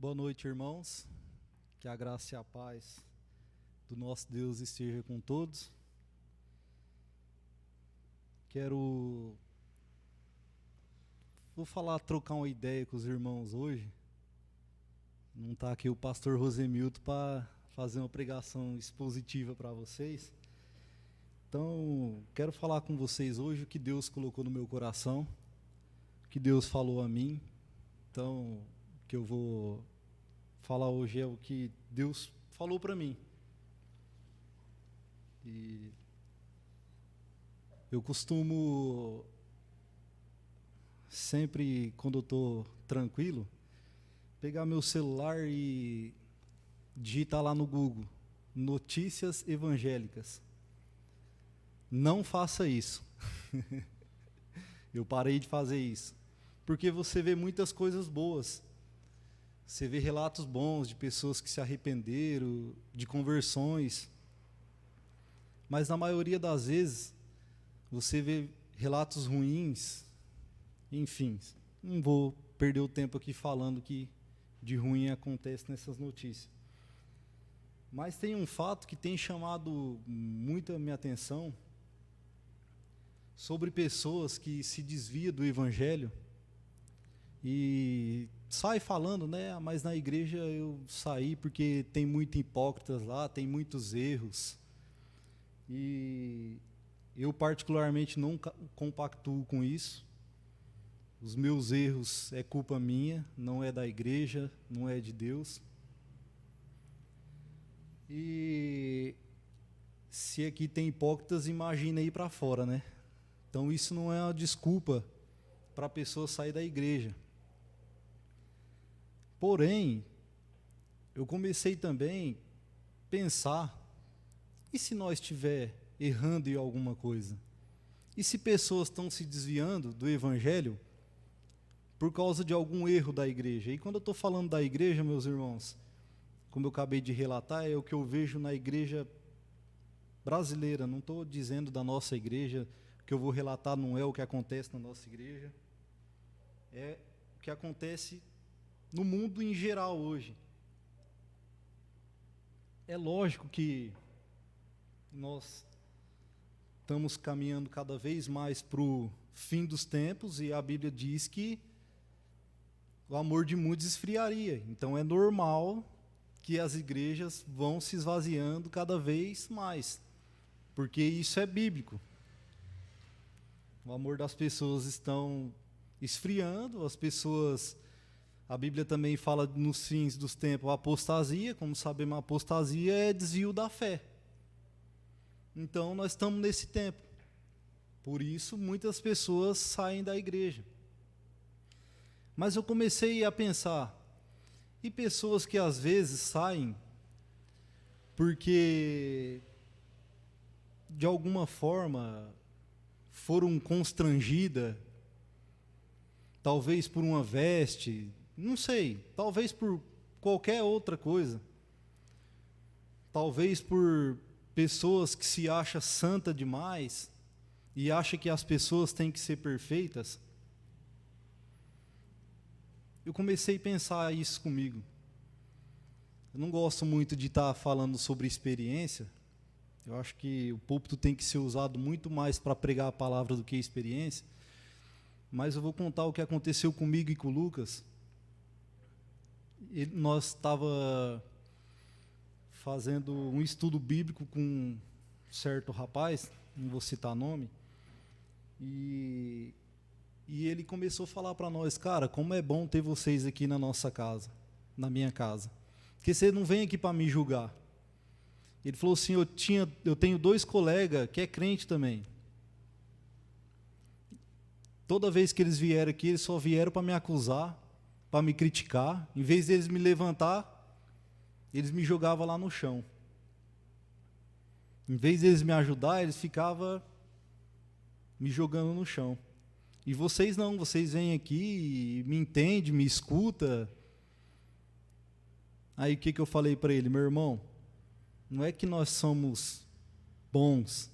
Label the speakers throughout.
Speaker 1: Boa noite, irmãos. Que a graça e a paz do nosso Deus esteja com todos. Vou trocar uma ideia com os irmãos hoje. Não está aqui o pastor Rosemilton para fazer uma pregação expositiva para vocês. Então, quero falar com vocês hoje o que Deus colocou no meu coração, o que Deus falou a mim. Então, o que eu vou falar hoje é o que Deus falou para mim. E eu costumo, sempre quando eu estou tranquilo, pegar meu celular e digitar lá no Google, notícias evangélicas. Não faça isso. Eu parei de fazer isso. Porque você vê muitas coisas boas. Você vê relatos bons de pessoas que se arrependeram, de conversões. Mas na maioria das vezes, você vê relatos ruins. Enfim, não vou perder o tempo aqui falando que de ruim acontece nessas notícias. Mas tem um fato que tem chamado muito a minha atenção sobre pessoas que se desviam do Evangelho e sai falando, né? Mas na igreja eu saí porque tem muitos hipócritas lá, tem muitos erros. E eu particularmente não compactuo com isso. Os meus erros é culpa minha, não é da igreja, não é de Deus. E se aqui tem hipócritas, imagina aí para fora, né? Então isso não é uma desculpa para a pessoa sair da igreja. Porém, eu comecei também a pensar, e se nós estiver errando em alguma coisa? E se pessoas estão se desviando do Evangelho por causa de algum erro da igreja? E quando eu estou falando da igreja, meus irmãos, como eu acabei de relatar, é o que eu vejo na igreja brasileira. Não estou dizendo da nossa igreja, o que eu vou relatar não é o que acontece na nossa igreja, é o que acontece no mundo em geral hoje. É lógico que nós estamos caminhando cada vez mais para o fim dos tempos e a Bíblia diz que o amor de muitos esfriaria. Então é normal que as igrejas vão se esvaziando cada vez mais, porque isso é bíblico. O amor das pessoas estão esfriando, a Bíblia também fala nos fins dos tempos, a apostasia, como sabemos, a apostasia é desvio da fé. Então nós estamos nesse tempo. Por isso muitas pessoas saem da igreja. Mas eu comecei a pensar, e pessoas que às vezes saem porque de alguma forma foram constrangidas, talvez por uma veste, não sei, talvez por qualquer outra coisa, talvez por pessoas que se acham santa demais e acham que as pessoas têm que ser perfeitas. Eu comecei a pensar isso comigo. Eu não gosto muito de estar falando sobre experiência. Eu acho que o púlpito tem que ser usado muito mais para pregar a palavra do que a experiência. Mas eu vou contar o que aconteceu comigo e com o Lucas. Nós estávamos fazendo um estudo bíblico com um certo rapaz, não vou citar nome, e ele começou a falar para nós, cara, como é bom ter vocês aqui na nossa casa, na minha casa, porque você não vem aqui para me julgar. Ele falou assim, eu tenho 2 colegas que é crente também. Toda vez que eles vieram aqui, eles só vieram para me acusar, para me criticar. Em vez deles me levantar, eles me jogavam lá no chão. Em vez deles me ajudar, eles ficavam me jogando no chão. E vocês não, vocês vêm aqui, me entendem, me escutam. Aí o que eu falei para ele? Meu irmão, não é que nós somos bons.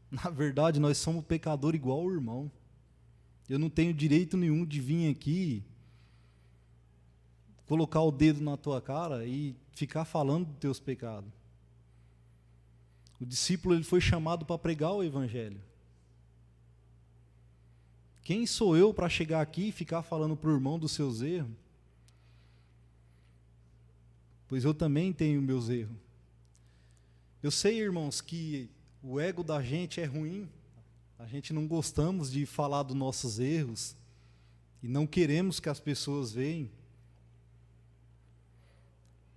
Speaker 1: Na verdade, nós somos pecadores igual o irmão. Eu não tenho direito nenhum de vir aqui colocar o dedo na tua cara e ficar falando dos teus pecados. O discípulo ele foi chamado para pregar o evangelho. Quem sou eu para chegar aqui e ficar falando para o irmão dos seus erros? Pois eu também tenho meus erros. Eu sei, irmãos, que o ego da gente é ruim. A gente não gostamos de falar dos nossos erros e não queremos que as pessoas vejam.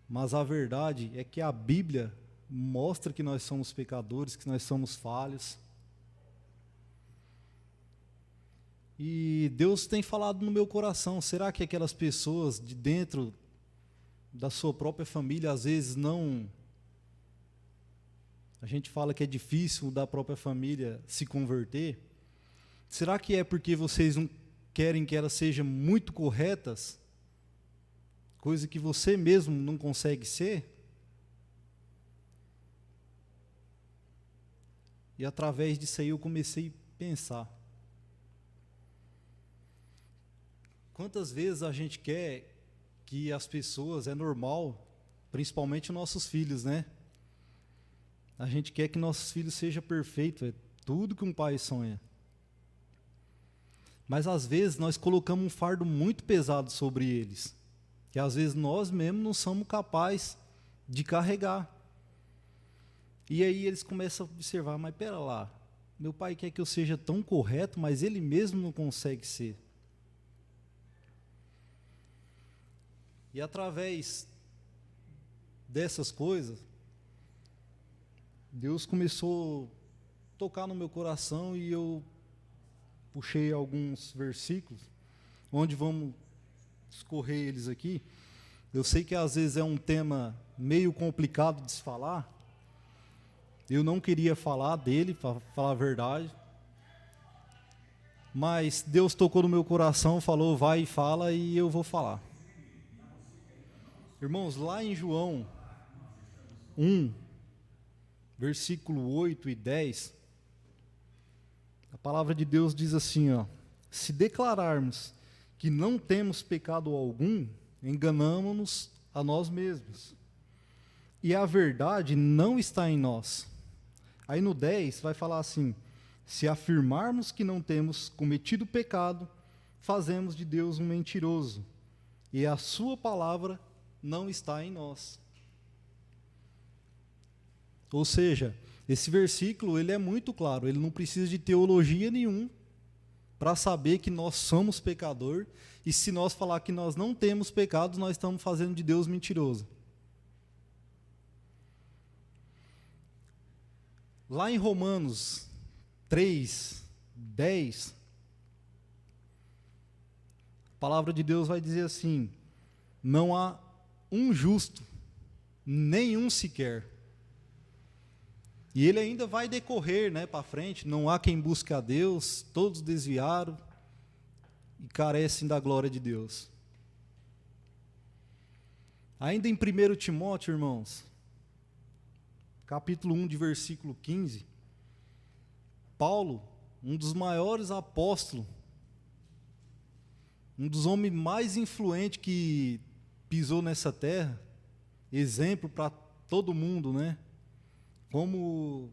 Speaker 1: Mas a verdade é que a Bíblia mostra que nós somos pecadores, que nós somos falhos. E Deus tem falado no meu coração, será que aquelas pessoas de dentro da sua própria família, às vezes não... A gente fala que é difícil da própria família se converter. Será que é porque vocês não querem que elas sejam muito corretas? Coisa que você mesmo não consegue ser? E através disso aí eu comecei a pensar. Quantas vezes a gente quer que as pessoas, é normal, principalmente nossos filhos, né? A gente quer que nossos filhos sejam perfeitos, é tudo que um pai sonha. Mas às vezes nós colocamos um fardo muito pesado sobre eles, que às vezes nós mesmos não somos capazes de carregar. E aí eles começam a observar, mas pera lá, meu pai quer que eu seja tão correto, mas ele mesmo não consegue ser. E através dessas coisas, Deus começou a tocar no meu coração e eu puxei alguns versículos, onde vamos escorrer eles aqui. Eu sei que às vezes é um tema meio complicado de se falar. Eu não queria falar dele, para falar a verdade. Mas Deus tocou no meu coração, falou, vai e fala, e eu vou falar. Irmãos, lá em João 1, versículo 8 e 10, a palavra de Deus diz assim, ó: se declararmos que não temos pecado algum, enganamo-nos a nós mesmos, e a verdade não está em nós. Aí no 10 vai falar assim: se afirmarmos que não temos cometido pecado, fazemos de Deus um mentiroso, e a sua palavra não está em nós. Ou seja, esse versículo ele é muito claro, ele não precisa de teologia nenhuma para saber que nós somos pecador, e se nós falar que nós não temos pecados, nós estamos fazendo de Deus mentiroso. Lá em Romanos 3, 10, a palavra de Deus vai dizer assim: não há um justo, nenhum sequer. E ele ainda vai decorrer, né, para frente: não há quem busque a Deus, todos desviaram e carecem da glória de Deus. Ainda em 1 Timóteo, irmãos, capítulo 1, de versículo 15, Paulo, um dos maiores apóstolos, um dos homens mais influentes que pisou nessa terra, exemplo para todo mundo, né? Como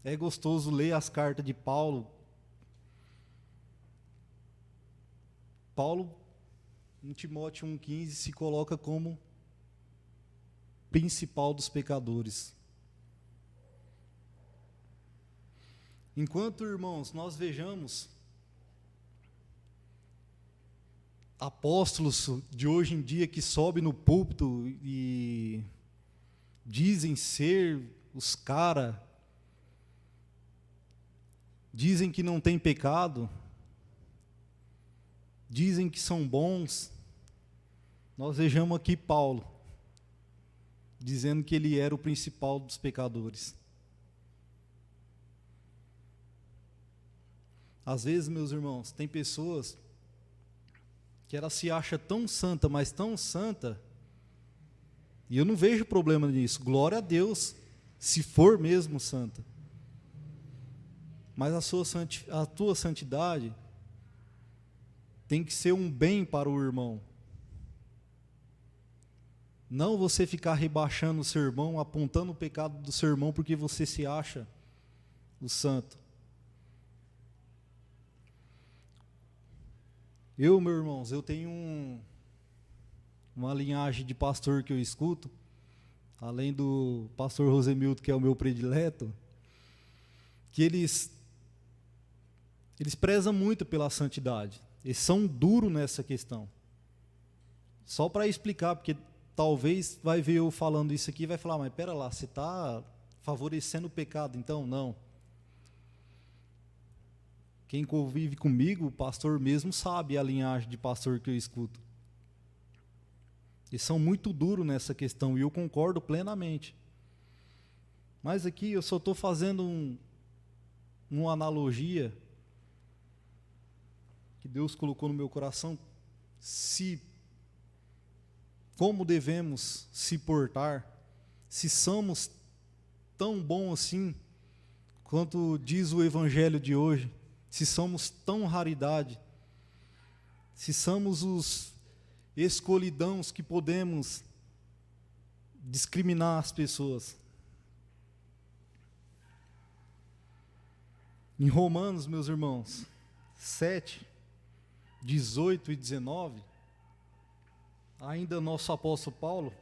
Speaker 1: é gostoso ler as cartas de Paulo. Paulo, em Timóteo 1,15, se coloca como principal dos pecadores. Enquanto, irmãos, nós vejamos apóstolos de hoje em dia que sobem no púlpito e dizem ser os caras, dizem que não tem pecado, dizem que são bons, nós vejamos aqui Paulo dizendo que ele era o principal dos pecadores. Às vezes, meus irmãos, tem pessoas que ela se acha tão santa, mas tão santa, e eu não vejo problema nisso, glória a Deus, se for mesmo santa. Mas a tua santidade tem que ser um bem para o irmão. Não você ficar rebaixando o seu irmão, apontando o pecado do seu irmão porque você se acha o santo. Meus irmãos, eu tenho uma linhagem de pastor que eu escuto, além do pastor Rosemildo, que é o meu predileto, que eles prezam muito pela santidade. Eles são duros nessa questão. Só para explicar, porque talvez vai ver eu falando isso aqui e vai falar, mas pera lá, você está favorecendo o pecado, então? Não. Quem convive comigo, o pastor mesmo, sabe a linhagem de pastor que eu escuto. Eles são muito duros nessa questão e eu concordo plenamente. Mas aqui eu só estou fazendo uma analogia que Deus colocou no meu coração, como devemos se portar, se somos tão bons assim, quanto diz o evangelho de hoje, se somos tão raridade, se somos os escolhidãos que podemos discriminar as pessoas. Em Romanos, meus irmãos, 7, 18 e 19, ainda nosso apóstolo Paulo,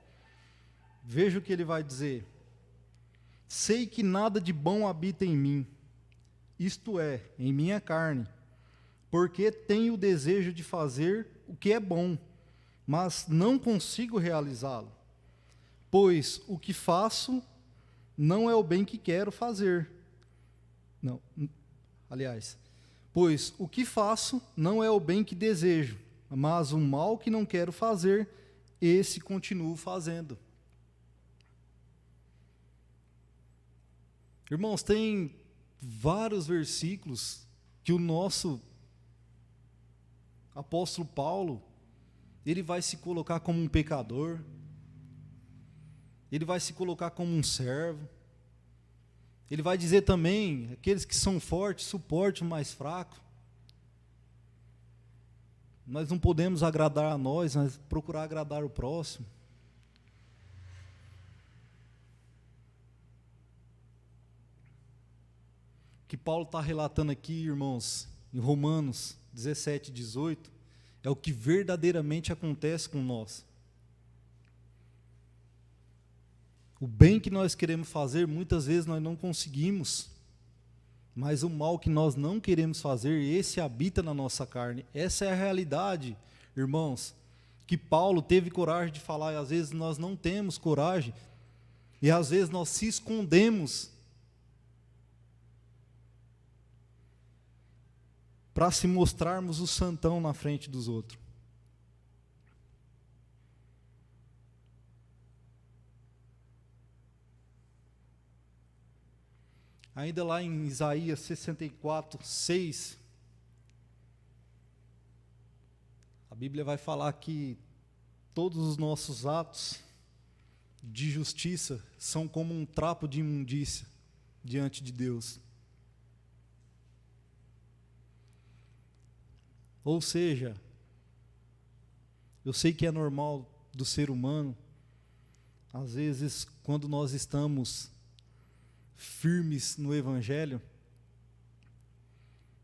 Speaker 1: veja o que ele vai dizer. Sei que nada de bom habita em mim, isto é, em minha carne, porque tenho o desejo de fazer o que é bom, mas não consigo realizá-lo. Pois o que faço não é o bem que quero fazer. Não, aliás, pois o que faço não é o bem que desejo, mas o mal que não quero fazer, esse continuo fazendo. Irmãos, tem vários versículos que o nosso apóstolo Paulo, ele vai se colocar como um pecador, ele vai se colocar como um servo, ele vai dizer também, aqueles que são fortes, suporte o mais fraco. Nós não podemos agradar a nós, mas procurar agradar o próximo. O que Paulo está relatando aqui, irmãos, em Romanos 17, 18, é o que verdadeiramente acontece com nós. O bem que nós queremos fazer, muitas vezes nós não conseguimos, mas o mal que nós não queremos fazer, esse habita na nossa carne. Essa é a realidade, irmãos, que Paulo teve coragem de falar, e às vezes nós não temos coragem, e às vezes nós se escondemos para se mostrarmos o santão na frente dos outros. Ainda lá em Isaías 64, 6, a Bíblia vai falar que todos os nossos atos de justiça são como um trapo de imundícia diante de Deus. Ou seja, eu sei que é normal do ser humano, às vezes, quando nós estamos firmes no Evangelho,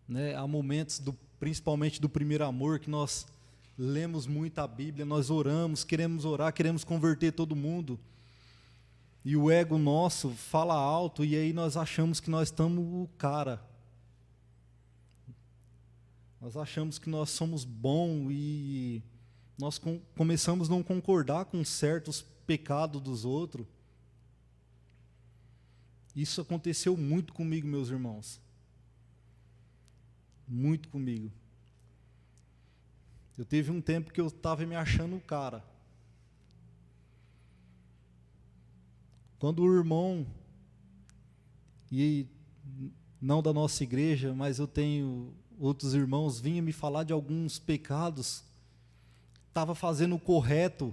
Speaker 1: né, há momentos, principalmente do primeiro amor, que nós lemos muito a Bíblia, nós oramos, queremos orar, queremos converter todo mundo, e o ego nosso fala alto, e aí nós achamos que nós estamos o cara. Nós achamos que nós somos bons e nós começamos a não concordar com certos pecados dos outros. Isso aconteceu muito comigo, meus irmãos. Muito comigo. Eu teve um tempo que eu estava me achando o cara. Quando o irmão, e não da nossa igreja, mas eu tenho outros irmãos, vinha me falar de alguns pecados, estava fazendo o correto,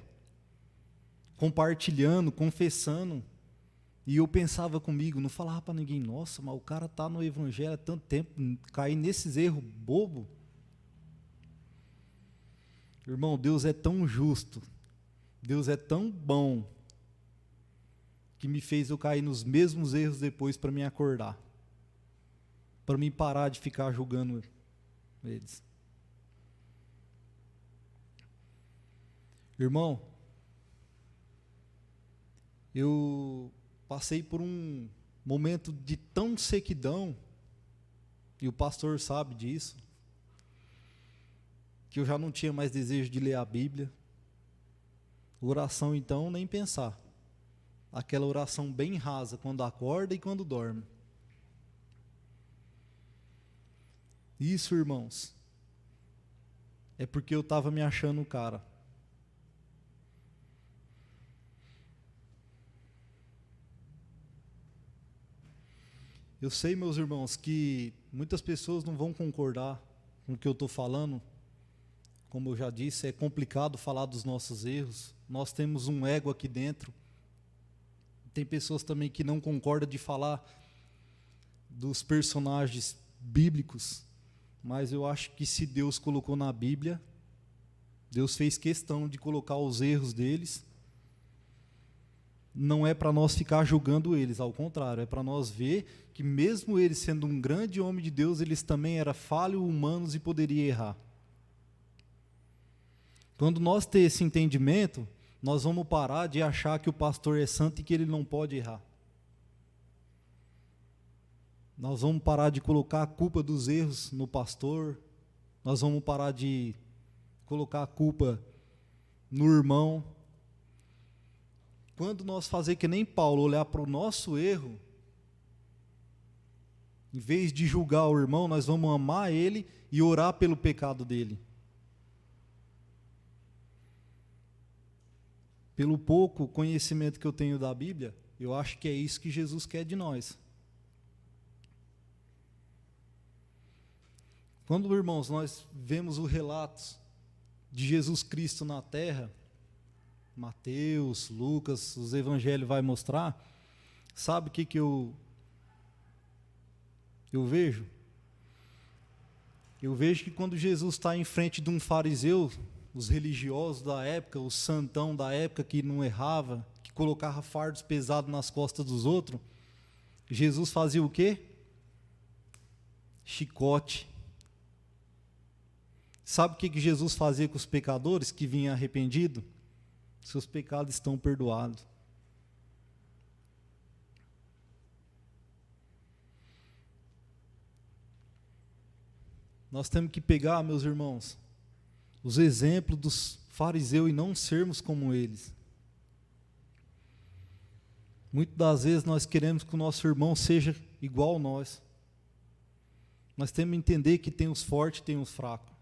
Speaker 1: compartilhando, confessando, e eu pensava comigo, não falava para ninguém, nossa, mas o cara está no Evangelho há tanto tempo, cair nesses erros bobo. Irmão, Deus é tão justo, Deus é tão bom que me fez eu cair nos mesmos erros depois para me acordar, para me parar de ficar julgando eles. Irmão, eu passei por um momento de tão sequidão, e o pastor sabe disso, que eu já não tinha mais desejo de ler a Bíblia. Oração, então, nem pensar. Aquela oração bem rasa, quando acorda e quando dorme. Isso, irmãos, é porque eu estava me achando o cara. Eu sei, meus irmãos, que muitas pessoas não vão concordar com o que eu estou falando. Como eu já disse, é complicado falar dos nossos erros. Nós temos um ego aqui dentro. Tem pessoas também que não concordam de falar dos personagens bíblicos, mas eu acho que se Deus colocou na Bíblia, Deus fez questão de colocar os erros deles. Não é para nós ficar julgando eles, ao contrário, é para nós ver que mesmo eles sendo um grande homem de Deus, eles também eram falhos, humanos e poderiam errar. Quando nós ter esse entendimento, nós vamos parar de achar que o pastor é santo e que ele não pode errar. Nós vamos parar de colocar a culpa dos erros no pastor, nós vamos parar de colocar a culpa no irmão. Quando nós fazer que nem Paulo, olhar para o nosso erro, em vez de julgar o irmão, nós vamos amar ele e orar pelo pecado dele. Pelo pouco conhecimento que eu tenho da Bíblia, eu acho que é isso que Jesus quer de nós. Quando, irmãos, nós vemos os relatos de Jesus Cristo na terra, Mateus, Lucas, os evangelhos vai mostrar, sabe o que eu vejo? Eu vejo que quando Jesus está em frente de um fariseu, os religiosos da época, o santão da época que não errava, que colocava fardos pesados nas costas dos outros, Jesus fazia o quê? Chicote. Sabe o que Jesus fazia com os pecadores que vinham arrependidos? Seus pecados estão perdoados. Nós temos que pegar, meus irmãos, os exemplos dos fariseus e não sermos como eles. Muitas das vezes nós queremos que o nosso irmão seja igual a nós. Nós temos que entender que tem os fortes e tem os fracos.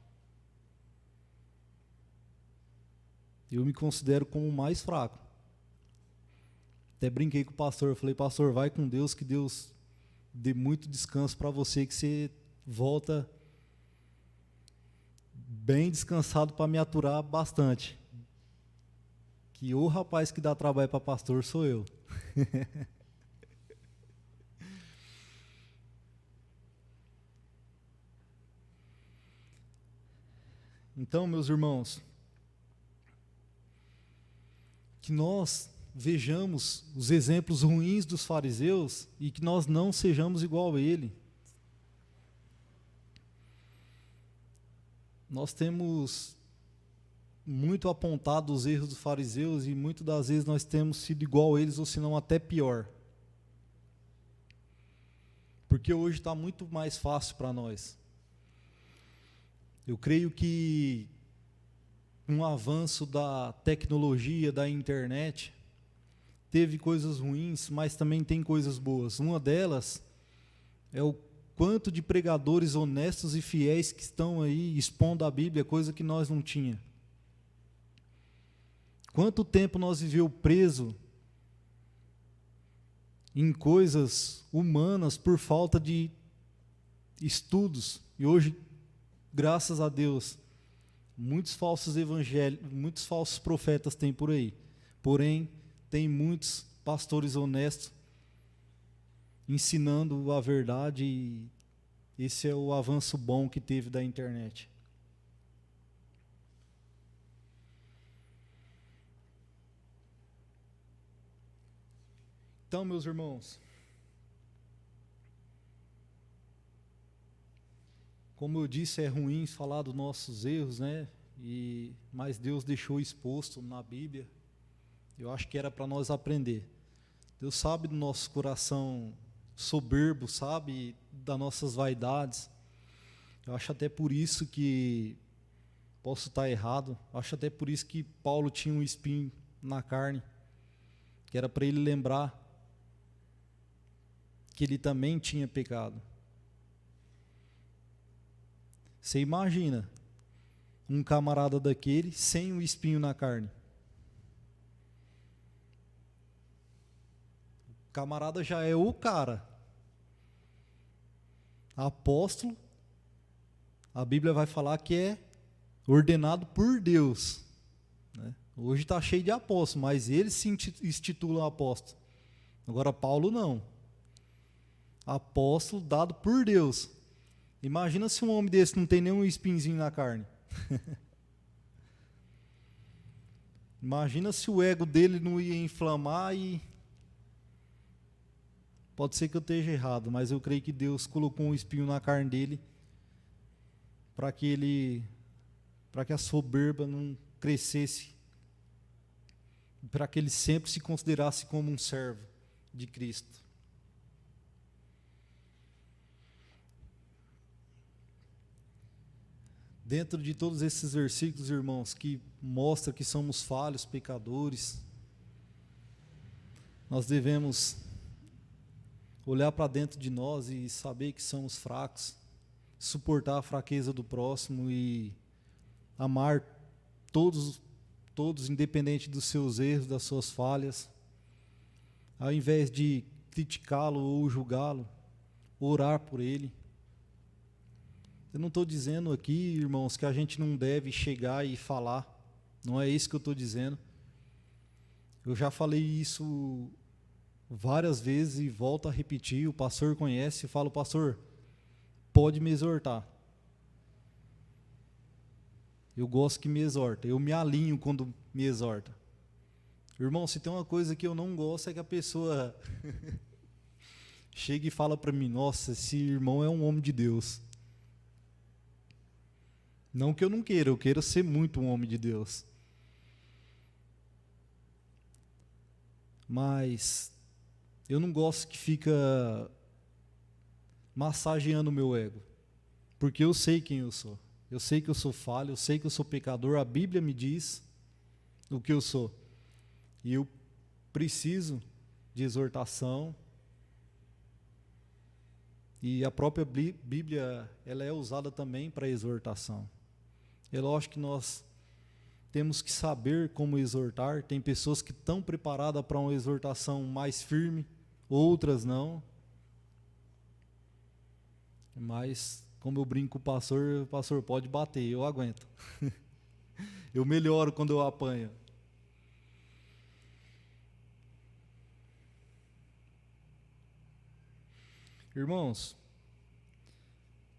Speaker 1: Eu me considero como o mais fraco. Até brinquei com o pastor, eu falei, pastor, vai com Deus, que Deus dê muito descanso para você, que você volta bem descansado para me aturar bastante. Que o rapaz que dá trabalho para pastor sou eu. Então, meus irmãos, que nós vejamos os exemplos ruins dos fariseus e que nós não sejamos igual a ele. Nós temos muito apontado os erros dos fariseus e muitas das vezes nós temos sido igual a eles ou se não até pior. Porque hoje está muito mais fácil para nós. Eu creio que um avanço da tecnologia, da internet, teve coisas ruins, mas também tem coisas boas. Uma delas é o quanto de pregadores honestos e fiéis que estão aí expondo a Bíblia, coisa que nós não tínhamos. Quanto tempo nós vivemos preso em coisas humanas por falta de estudos. E hoje, graças a Deus, muitos falsos evangélicos, muitos falsos profetas tem por aí. Porém, tem muitos pastores honestos ensinando a verdade, e esse é o avanço bom que teve da internet. Então, meus irmãos, como eu disse, é ruim falar dos nossos erros, né? Mas Deus deixou exposto na Bíblia. Eu acho que era para nós aprender. Deus sabe do nosso coração soberbo, sabe das nossas vaidades. Eu acho até por isso que, posso estar errado, acho até por isso que Paulo tinha um espinho na carne, que era para ele lembrar que ele também tinha pecado. Você imagina um camarada daquele sem um espinho na carne. O camarada já é o cara. Apóstolo, a Bíblia vai falar que é ordenado por Deus, né? Hoje está cheio de apóstolos, mas eles se intitulam apóstolo. Agora Paulo não. Apóstolo dado por Deus. Imagina se um homem desse não tem nenhum espinzinho na carne. Imagina se o ego dele não ia inflamar e... Pode ser que eu esteja errado, mas eu creio que Deus colocou um espinho na carne dele para que a soberba não crescesse, para que ele sempre se considerasse como um servo de Cristo. Dentro de todos esses versículos, irmãos, que mostra que somos falhos, pecadores, nós devemos olhar para dentro de nós e saber que somos fracos, suportar a fraqueza do próximo e amar todos, independente dos seus erros, das suas falhas, ao invés de criticá-lo ou julgá-lo, orar por ele. Eu não estou dizendo aqui, irmãos, que a gente não deve chegar e falar, não é isso que eu estou dizendo. Eu já falei isso várias vezes e volto a repetir, o pastor conhece, eu falo, pastor, pode me exortar. Eu gosto que me exorta, eu me alinho quando me exorta. Irmão, se tem uma coisa que eu não gosto é que a pessoa chega e fala para mim, nossa, esse irmão é um homem de Deus. Não que eu não queira, eu quero ser muito um homem de Deus. Mas eu não gosto que fica massageando o meu ego, porque eu sei quem eu sou. Eu sei que eu sou falho, eu sei que eu sou pecador, a Bíblia me diz o que eu sou. E eu preciso de exortação. E a própria Bíblia, ela é usada também para exortação. É lógico que nós temos que saber como exortar. Tem pessoas que estão preparadas para uma exortação mais firme, outras não. Mas, como eu brinco com o pastor pode bater, eu aguento. Eu melhoro quando eu apanho. Irmãos,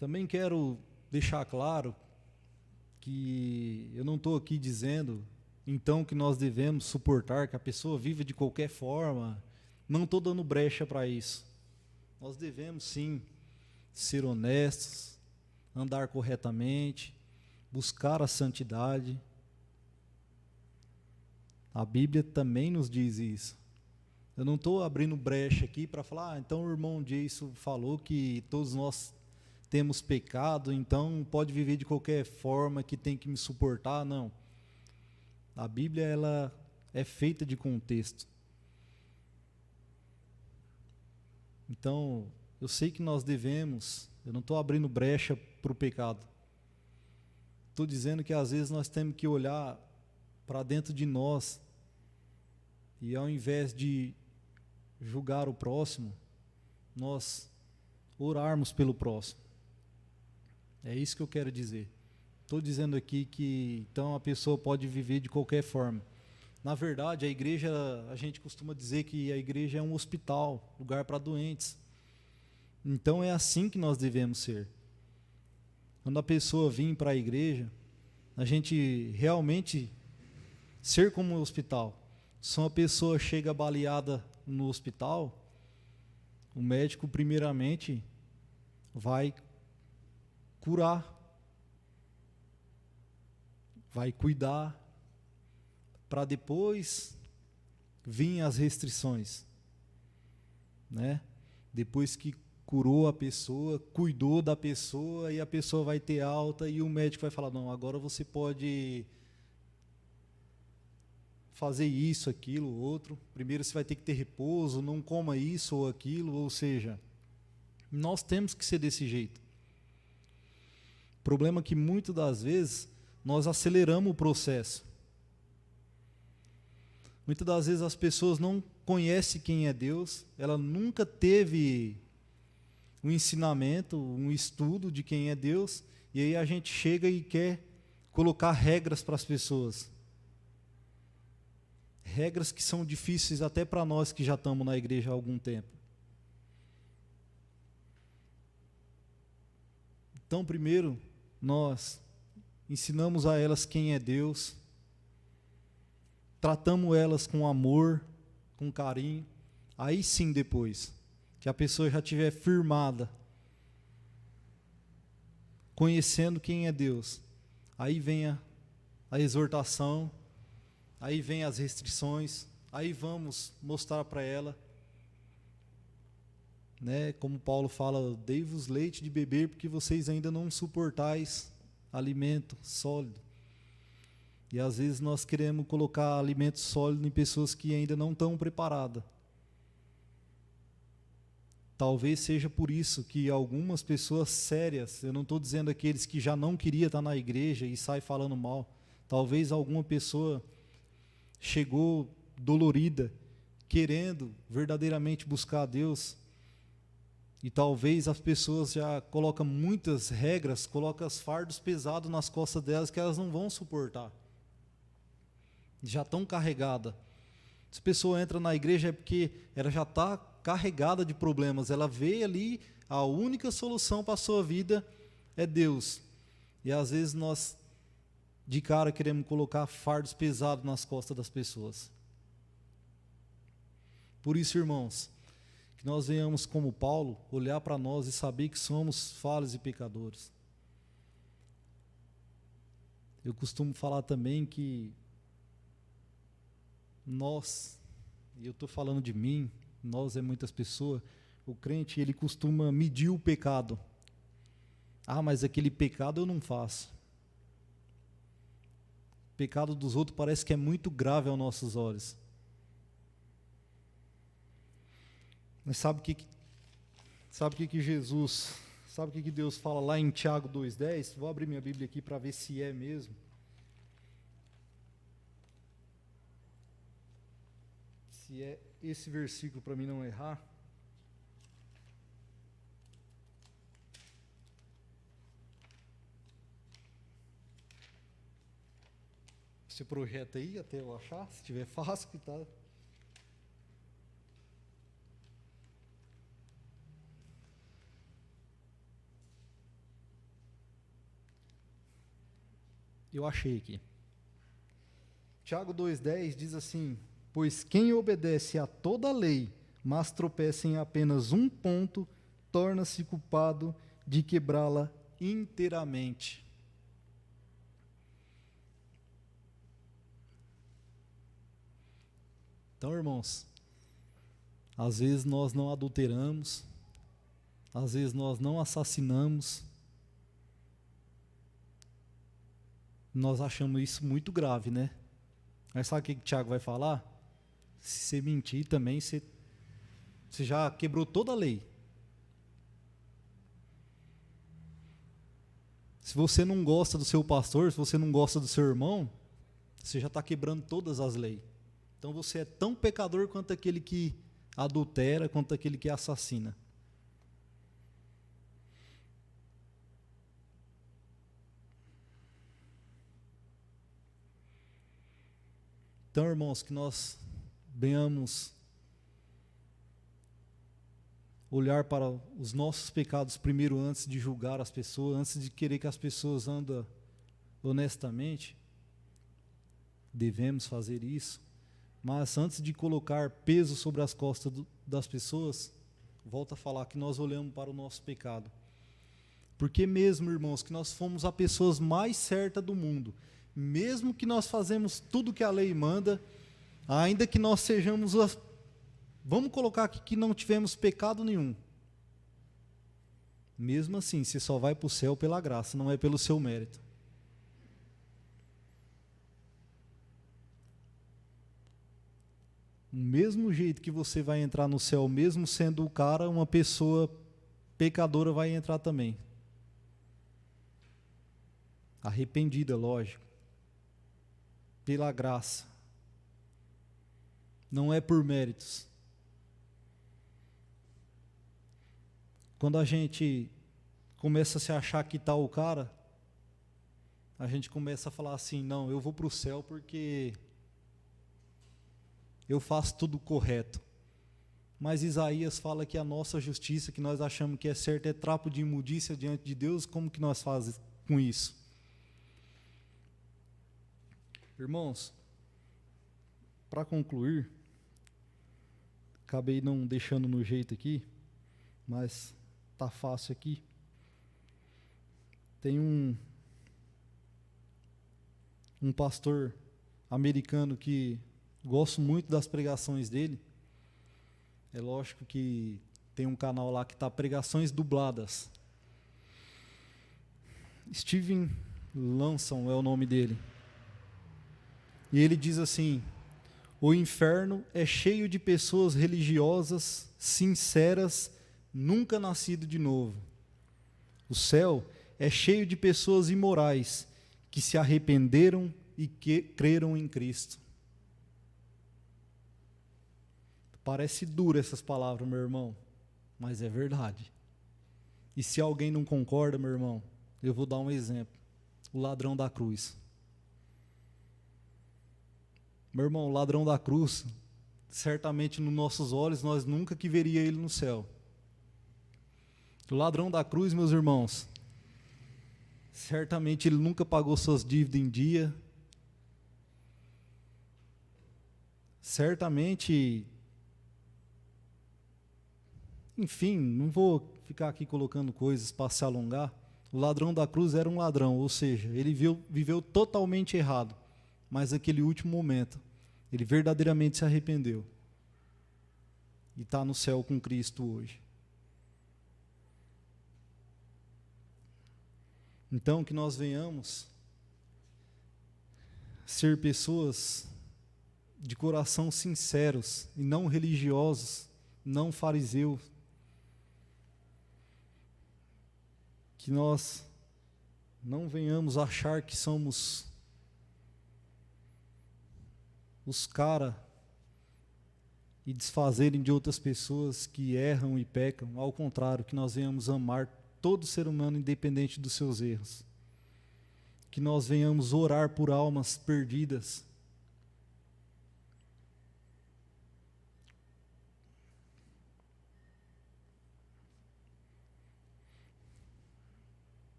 Speaker 1: também quero deixar claro que eu não estou aqui dizendo, então, que nós devemos suportar que a pessoa viva de qualquer forma. Não estou dando brecha para isso. Nós devemos, sim, ser honestos, andar corretamente, buscar a santidade. A Bíblia também nos diz isso. Eu não estou abrindo brecha aqui para falar, então o irmão Jason falou que todos nós temos pecado, então pode viver de qualquer forma, que tem que me suportar. Não. A Bíblia, ela é feita de contexto. Então, eu sei que nós devemos, eu não estou abrindo brecha para o pecado. Estou dizendo que às vezes nós temos que olhar para dentro de nós e, ao invés de julgar o próximo, nós orarmos pelo próximo. É isso que eu quero dizer. Estou dizendo aqui que então a pessoa pode viver de qualquer forma. Na verdade, a igreja, a gente costuma dizer que a igreja é um hospital, lugar para doentes. Então é assim que nós devemos ser. Quando a pessoa vir para a igreja, a gente realmente ser como um hospital. Se uma pessoa chega baleada no hospital, o médico primeiramente vai curar, vai cuidar, para depois vir as restrições, né? Depois que curou a pessoa, cuidou da pessoa, e a pessoa vai ter alta, e o médico vai falar, não, agora você pode fazer isso, aquilo, outro. Primeiro você vai ter que ter repouso, não coma isso ou aquilo, ou seja, nós temos que ser desse jeito. O problema é que muitas das vezes nós aceleramos o processo. Muitas das vezes as pessoas não conhecem quem é Deus, ela nunca teve um ensinamento, um estudo de quem é Deus, e aí a gente chega e quer colocar regras para as pessoas. Regras que são difíceis até para nós que já estamos na igreja há algum tempo. Então, primeiro, nós ensinamos a elas quem é Deus, tratamos elas com amor, com carinho. Aí sim, depois que a pessoa já estiver firmada, conhecendo quem é Deus, aí vem a exortação, aí vem as restrições, aí vamos mostrar para ela, né, como Paulo fala, dei-vos leite de beber, porque vocês ainda não suportais alimento sólido. E às vezes nós queremos colocar alimento sólido em pessoas que ainda não estão preparadas. Talvez seja por isso que algumas pessoas sérias, eu não estou dizendo aqueles que já não queriam estar na igreja e saem falando mal, talvez alguma pessoa chegou dolorida, querendo verdadeiramente buscar a Deus, e talvez as pessoas já colocam muitas regras, colocam os fardos pesados nas costas delas que elas não vão suportar. Já estão carregadas. Se a pessoa entra na igreja é porque ela já está carregada de problemas, ela vê ali a única solução para a sua vida é Deus. E às vezes nós, de cara, queremos colocar fardos pesados nas costas das pessoas. Por isso, irmãos, que nós venhamos como Paulo, olhar para nós e saber que somos falhos e pecadores. Eu costumo falar também que nós, e eu estou falando de mim, nós é muitas pessoas, o crente ele costuma medir o pecado. Ah, mas aquele pecado eu não faço. O pecado dos outros parece que é muito grave aos nossos olhos. Mas sabe o que Jesus, sabe o que Deus fala lá em Tiago 2,10? Vou abrir minha Bíblia aqui para ver se é mesmo. Se é esse versículo para mim não errar. Você projeta aí até eu achar, se tiver fácil, que tá. Eu achei aqui. Tiago 2,10 diz assim: pois quem obedece a toda a lei, mas tropeça em apenas um ponto, torna-se culpado de quebrá-la inteiramente. Então, irmãos, às vezes nós não adulteramos, às vezes nós não assassinamos, nós achamos isso muito grave, né? Mas sabe o que o Tiago vai falar? Se você mentir também, você já quebrou toda a lei. Se você não gosta do seu pastor, se você não gosta do seu irmão, você já está quebrando todas as leis. Então você é tão pecador quanto aquele que adultera, quanto aquele que assassina. Então, irmãos, que nós venhamos olhar para os nossos pecados primeiro antes de julgar as pessoas, antes de querer que as pessoas andem honestamente. Devemos fazer isso, Mas antes de colocar peso sobre as costas das pessoas, volto a falar que nós olhamos para o nosso pecado. Porque mesmo, irmãos, que nós fomos a pessoas mais certas do mundo, mesmo que nós fazemos tudo que a lei manda, ainda que nós sejamos, vamos colocar aqui que não tivemos pecado nenhum, mesmo assim, você só vai para o céu pela graça, não é pelo seu mérito. Do mesmo jeito que você vai entrar no céu, mesmo sendo o cara, uma pessoa pecadora vai entrar também. Arrependida, lógico. Pela graça. Não é por méritos. Quando a gente começa a se achar que está o cara, a gente começa a falar assim, não, eu vou para o céu porque eu faço tudo correto. Mas Isaías fala que a nossa justiça, que nós achamos que é certa, é trapo de imundícia diante de Deus. Como que nós fazemos com isso? Irmãos, para concluir, acabei não deixando no jeito aqui, mas tá fácil aqui. Tem um pastor americano que gosto muito das pregações dele. É lógico que tem um canal lá que tá pregações dubladas. Steven Lanson é o nome dele. E ele diz assim: o inferno é cheio de pessoas religiosas, sinceras, nunca nascido de novo. O céu é cheio de pessoas imorais, que se arrependeram e que creram em Cristo. Parece duro essas palavras, meu irmão, mas é verdade. E se alguém não concorda, meu irmão, eu vou dar um exemplo. O ladrão da cruz. Meu irmão, o ladrão da cruz, certamente nos nossos olhos, nós nunca que veria ele no céu. O ladrão da cruz, meus irmãos, certamente ele nunca pagou suas dívidas em dia. Certamente, enfim, não vou ficar aqui colocando coisas para se alongar. O ladrão da cruz era um ladrão, ou seja, ele viveu totalmente errado. Mas naquele último momento, ele verdadeiramente se arrependeu. E está no céu com Cristo hoje. Então, que nós venhamos ser pessoas de coração sinceros, e não religiosos, não fariseus. Que nós não venhamos achar que somos os caras e desfazerem de outras pessoas que erram e pecam. Ao contrário, que nós venhamos amar todo ser humano independente dos seus erros. Que nós venhamos orar por almas perdidas.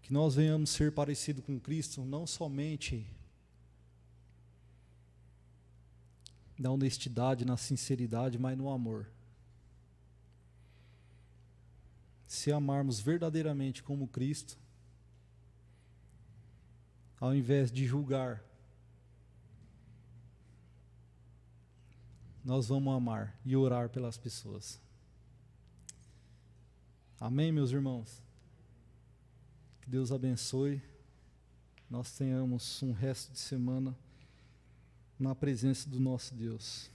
Speaker 1: Que nós venhamos ser parecidos com Cristo, não somente na honestidade, na sinceridade, mas no amor. Se amarmos verdadeiramente como Cristo, ao invés de julgar, nós vamos amar e orar pelas pessoas. Amém, meus irmãos? Que Deus abençoe. Nós tenhamos um resto de semana na presença do nosso Deus.